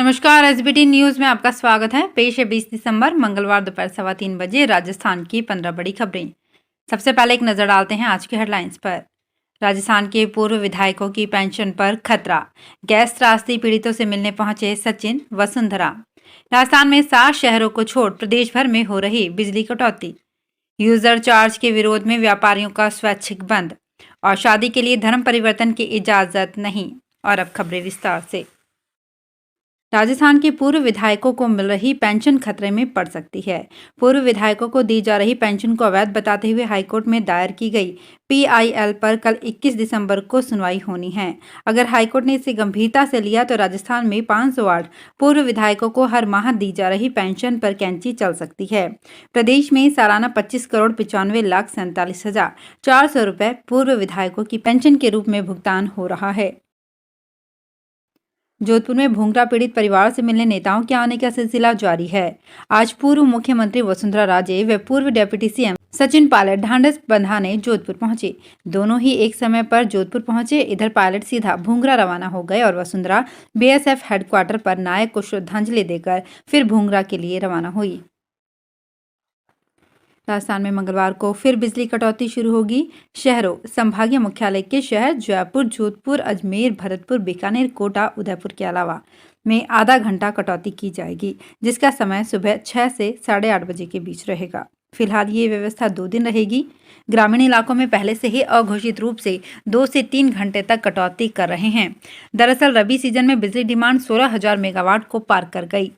नमस्कार, SBT news में आपका स्वागत है। पेश है 20 दिसंबर मंगलवार दोपहर 3:15 बजे राजस्थान की 15 बड़ी खबरें। सबसे पहले एक नजर डालते हैं आज की हेडलाइंस पर। राजस्थान के पूर्व विधायकों की पेंशन पर खतरा, गैस त्रासदी पीड़ितों से मिलने पहुंचे सचिन वसुंधरा। राजस्थान में 7 शहरों को छोड़ प्रदेश भर में हो रही बिजली कटौती। यूजर चार्ज के विरोध में व्यापारियों का स्वैच्छिक बंद और शादी के लिए धर्म परिवर्तन की इजाजत नहीं। और अब खबरें विस्तार से। राजस्थान के पूर्व विधायकों को मिल रही पेंशन खतरे में पड़ सकती है। पूर्व विधायकों को दी जा रही पेंशन को अवैध बताते हुए हाईकोर्ट में दायर की गई पीआईएल पर कल 21 दिसंबर को सुनवाई होनी है। अगर हाईकोर्ट ने इसे गंभीरता से लिया तो राजस्थान में 508 पूर्व विधायकों को हर माह दी जा रही पेंशन पर कैंची चल सकती है। प्रदेश में सालाना 25,95,47,400 रुपए पूर्व विधायकों की पेंशन के रूप में भुगतान हो रहा है। जोधपुर में भूंगरा पीड़ित परिवार से मिलने नेताओं के आने का सिलसिला जारी है। आज पूर्व मुख्यमंत्री वसुंधरा राजे व पूर्व डिप्टी सीएम सचिन पायलट ढांढस बंधाने जोधपुर पहुंचे। दोनों ही एक समय पर जोधपुर पहुंचे। इधर पायलट सीधा भूंगरा रवाना हो गए और वसुंधरा बीएसएफ हेडक्वार्टर पर नायक को श्रद्धांजलि देकर फिर भूंगरा के लिए रवाना हुई। राजस्थान में मंगलवार को फिर बिजली कटौती शुरू होगी। शहरों संभागीय मुख्यालय के शहर जयपुर, जोधपुर, अजमेर, भरतपुर, बीकानेर, कोटा, उदयपुर के अलावा में आधा घंटा कटौती की जाएगी, जिसका समय सुबह 6 से 8:30 बजे के बीच रहेगा। फिलहाल ये व्यवस्था 2 दिन रहेगी। ग्रामीण इलाकों में पहले से ही अघोषित रूप से 2 से 3 घंटे तक कटौती कर रहे हैं। दरअसल रबी सीजन में बिजली डिमांड 16,000 मेगावाट को पार कर गई।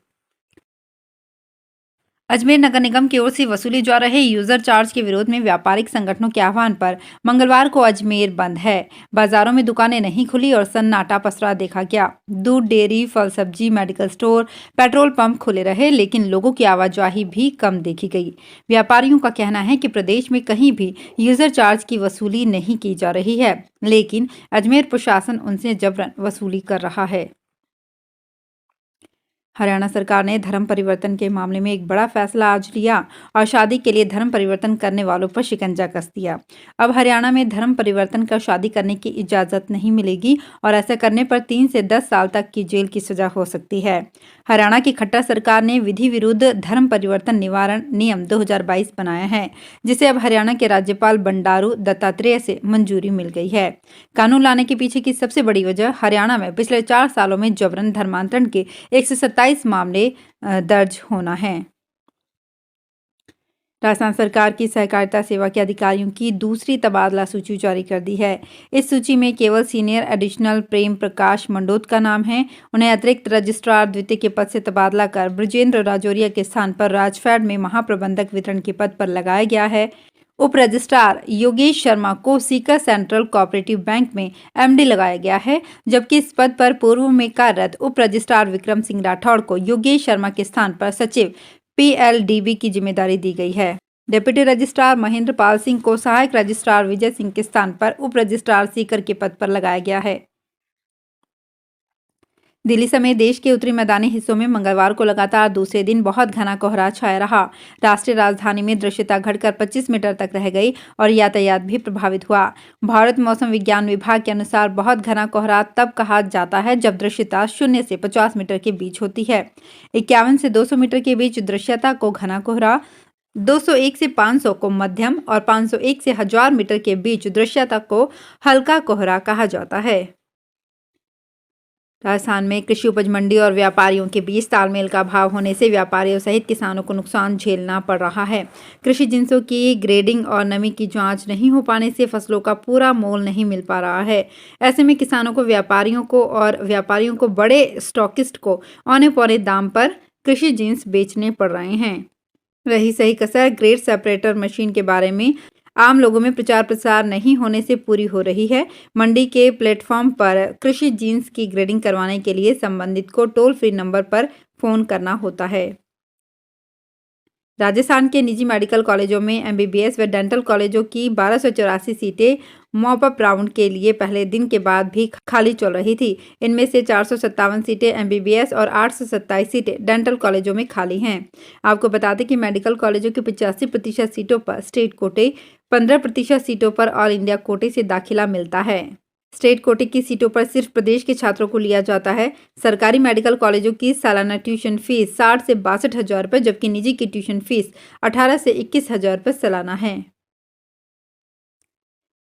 अजमेर नगर निगम की ओर से वसूली जा रहे यूजर चार्ज के विरोध में व्यापारिक संगठनों के आह्वान पर मंगलवार को अजमेर बंद है। बाजारों में दुकानें नहीं खुली और सन्नाटा पसरा देखा गया। दूध, डेयरी, फल सब्जी, मेडिकल स्टोर, पेट्रोल पंप खुले रहे, लेकिन लोगों की आवाजाही भी कम देखी गई। व्यापारियों का कहना है कि प्रदेश में कहीं भी यूजर चार्ज की वसूली नहीं की जा रही है, लेकिन अजमेर प्रशासन उनसे जबरन वसूली कर रहा है। हरियाणा सरकार ने धर्म परिवर्तन के मामले में एक बड़ा फैसला आज लिया और शादी के लिए धर्म परिवर्तन करने वालों पर शिकंजा कस दिया। अब हरियाणा में धर्म परिवर्तन कर शादी करने की इजाजत नहीं मिलेगी और ऐसा करने पर 3 से 10 साल तक की जेल की सजा हो सकती है। हरियाणा की खट्टर सरकार ने विधि विरुद्ध धर्म परिवर्तन निवारण नियम 2022 बनाया है, जिसे अब हरियाणा के राज्यपाल बंडारू दत्तात्रेय से मंजूरी मिल गई है। कानून लाने के पीछे की सबसे बड़ी वजह हरियाणा में पिछले 4 सालों में जबरन धर्मांतरण के 127 मामले दर्ज होना है। राजस्थान सरकार की सहकारिता सेवा के अधिकारियों की दूसरी तबादला सूची जारी कर दी है। इस सूची में केवल सीनियर एडिशनल प्रेम प्रकाश मंडोत का नाम है। उन्हें अतिरिक्त रजिस्ट्रार द्वितीय के पद से तबादला कर ब्रजेंद्र राजौरिया के स्थान पर राजफेड में महाप्रबंधक वितरण के पद पर लगाया गया है। उप रजिस्ट्रार योगेश शर्मा को सीकर सेंट्रल कोऑपरेटिव बैंक में एमडी लगाया गया है, जबकि इस पद पर पूर्व में कार्यरत उप रजिस्ट्रार विक्रम सिंह राठौड़ को योगेश शर्मा के स्थान पर सचिव पीएलडीबी की जिम्मेदारी दी गई है। डिप्टी रजिस्ट्रार महेंद्र पाल सिंह को सहायक रजिस्ट्रार विजय सिंह के स्थान पर उप रजिस्ट्रार सीकर के पद पर लगाया गया है। दिल्ली समेत देश के उत्तरी मैदानी हिस्सों में मंगलवार को लगातार दूसरे दिन बहुत घना कोहरा छाया रहा। राष्ट्रीय राजधानी में दृश्यता घटकर 25 मीटर तक रह गई और यातायात भी प्रभावित हुआ। भारत मौसम विज्ञान विभाग के अनुसार बहुत घना कोहरा तब कहा जाता है जब दृश्यता 0 से 50 मीटर के बीच होती है। 51 से 200 मीटर के बीच दृश्यता को घना कोहरा, 201 से 500 को मध्यम और 501 से 1000 मीटर के बीच दृश्यता को हल्का कोहरा कहा जाता है। राजस्थान में कृषि उपज मंडी और व्यापारियों के बीच तालमेल का अभाव होने से व्यापारियों सहित किसानों को नुकसान झेलना पड़ रहा है। कृषि जिंसों की ग्रेडिंग और नमी की जांच नहीं हो पाने से फसलों का पूरा मोल नहीं मिल पा रहा है। ऐसे में किसानों को, व्यापारियों को और व्यापारियों को बड़े स्टॉकिस्ट को औने पौने दाम पर कृषि जिंस बेचने पड़ रहे हैं। रही सही कसर ग्रेड सेपरेटर मशीन के बारे में आम लोगों में प्रचार प्रसार नहीं होने से पूरी हो रही है। मंडी के प्लेटफॉर्म पर कृषि जीन्स की ग्रेडिंग करवाने के लिए संबंधित को टोल फ्री नंबर पर फोन करना होता है। राजस्थान के निजी मेडिकल कॉलेजों में एमबीबीएस व डेंटल कॉलेजों की 1284 सीटें मॉप अप राउंड के लिए पहले दिन के बाद भी खाली चल रही थी। इनमें से 457 सीटें एमबीबीएस और 827 सीटें डेंटल कॉलेजों में खाली हैं। आपको बता दें कि मेडिकल कॉलेजों की 85% सीटों पर स्टेट कोटे, 15% सीटों पर ऑल इंडिया कोटे से दाखिला मिलता है। स्टेट कोटे की सीटों पर सिर्फ प्रदेश के छात्रों को लिया जाता है। सरकारी मेडिकल कॉलेजों की सालाना ट्यूशन फीस 60 से 62,000 रुपये, जबकि निजी की ट्यूशन फीस 18 से 21,000 रुपये सालाना है।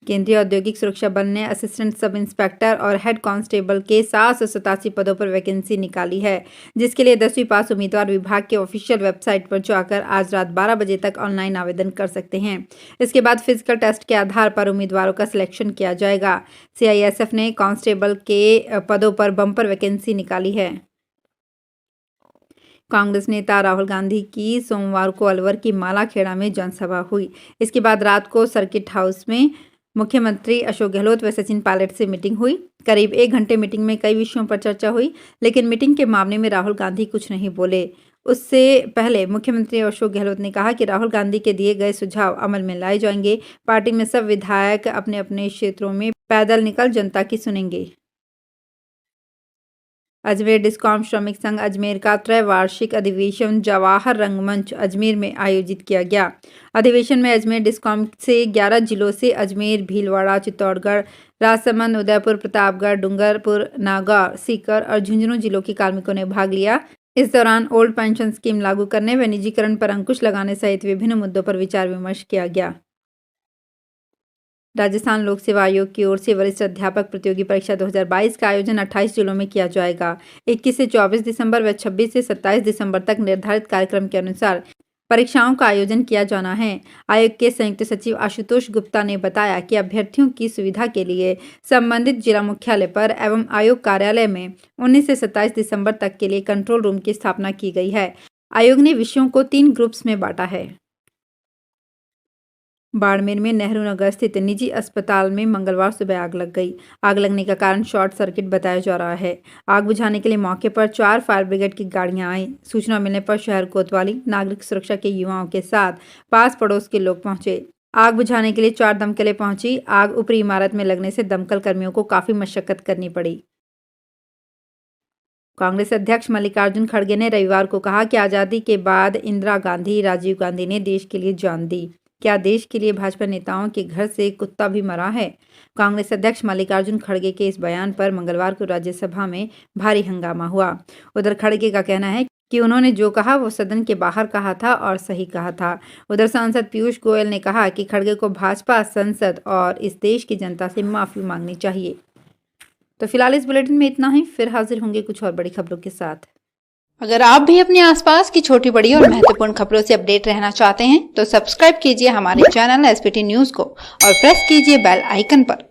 केंद्रीय औद्योगिक सुरक्षा बल ने असिस्टेंट सब इंस्पेक्टर और हेड कांस्टेबल के 787 पदों पर वैकेंसी निकाली है, जिसके लिए 10वीं पास उम्मीदवार विभाग के ऑफिशियल वेबसाइट पर जाकर आज रात 12 बजे तक ऑनलाइन आवेदन कर सकते हैं। इसके बाद फिजिकल टेस्ट के आधार पर उम्मीदवारों का सिलेक्शन किया जाएगा। CISF ने कांस्टेबल के पदों पर बम्पर वैकेंसी निकाली है। कांग्रेस नेता राहुल गांधी की सोमवार को अलवर की मालाखेड़ा में जनसभा हुई। इसके बाद रात को सर्किट हाउस में मुख्यमंत्री अशोक गहलोत व सचिन पायलट से मीटिंग हुई। करीब 1 घंटे मीटिंग में कई विषयों पर चर्चा हुई, लेकिन मीटिंग के मामले में राहुल गांधी कुछ नहीं बोले। उससे पहले मुख्यमंत्री अशोक गहलोत ने कहा कि राहुल गांधी के दिए गए सुझाव अमल में लाए जाएंगे। पार्टी में सब विधायक अपने अपने क्षेत्रों में पैदल निकल जनता की सुनेंगे। अजमेर डिस्कॉम श्रमिक संघ अजमेर का त्रैवार्षिक अधिवेशन जवाहर रंगमंच अजमेर में आयोजित किया गया। अधिवेशन में अजमेर डिस्कॉम से 11 जिलों से अजमेर, भीलवाड़ा, चित्तौड़गढ़, राजसमंद, उदयपुर, प्रतापगढ़, डूंगरपुर, नागौर, सीकर और झुंझुनू जिलों के कार्मिकों ने भाग लिया। इस दौरान ओल्ड पेंशन स्कीम लागू करने व निजीकरण पर अंकुश लगाने सहित विभिन्न मुद्दों पर विचार विमर्श किया गया। राजस्थान लोक सेवा आयोग की ओर से वरिष्ठ अध्यापक प्रतियोगी परीक्षा 2022 का आयोजन 28 जिलों में किया जाएगा। 21 से 24 दिसंबर व 26 से 27 दिसंबर तक निर्धारित कार्यक्रम के अनुसार परीक्षाओं का आयोजन किया जाना है। आयोग के संयुक्त सचिव आशुतोष गुप्ता ने बताया कि अभ्यर्थियों की सुविधा के लिए संबंधित जिला मुख्यालय पर एवं आयोग कार्यालय में 19 से 27 दिसंबर तक के लिए कंट्रोल रूम की स्थापना की गई है। आयोग ने विषयों को 3 ग्रुप्स में बांटा है। बाड़मेर में नेहरू नगर स्थित निजी अस्पताल में मंगलवार सुबह आग लग गई। आग लगने का कारण शॉर्ट सर्किट बताया जा रहा है। आग बुझाने के लिए मौके पर 4 फायर ब्रिगेड की गाड़ियां आईं। सूचना मिलने पर शहर कोतवाली नागरिक सुरक्षा के युवाओं के साथ पास पड़ोस के लोग पहुंचे। आग बुझाने के लिए 4 दमकलें पहुंची। आग ऊपरी इमारत में लगने से दमकल कर्मियों को काफी मशक्कत करनी पड़ी। कांग्रेस अध्यक्ष मल्लिकार्जुन खड़गे ने रविवार को कहा कि आजादी के बाद इंदिरा गांधी, राजीव गांधी ने देश के लिए जान दी। क्या देश के लिए भाजपा नेताओं के घर से कुत्ता भी मरा है? कांग्रेस अध्यक्ष मल्लिकार्जुन खड़गे के इस बयान पर मंगलवार को राज्यसभा में भारी हंगामा हुआ। उधर खड़गे का कहना है कि उन्होंने जो कहा वो सदन के बाहर कहा था और सही कहा था। उधर सांसद पीयूष गोयल ने कहा कि खड़गे को भाजपा संसद और इस देश की जनता से माफी मांगनी चाहिए। तो फिलहाल इस बुलेटिन में इतना ही। फिर हाजिर होंगे कुछ और बड़ी खबरों के साथ। अगर आप भी अपने आसपास की छोटी बड़ी और महत्वपूर्ण खबरों से अपडेट रहना चाहते हैं तो सब्सक्राइब कीजिए हमारे चैनल SPT न्यूज को और प्रेस कीजिए बेल आइकन पर।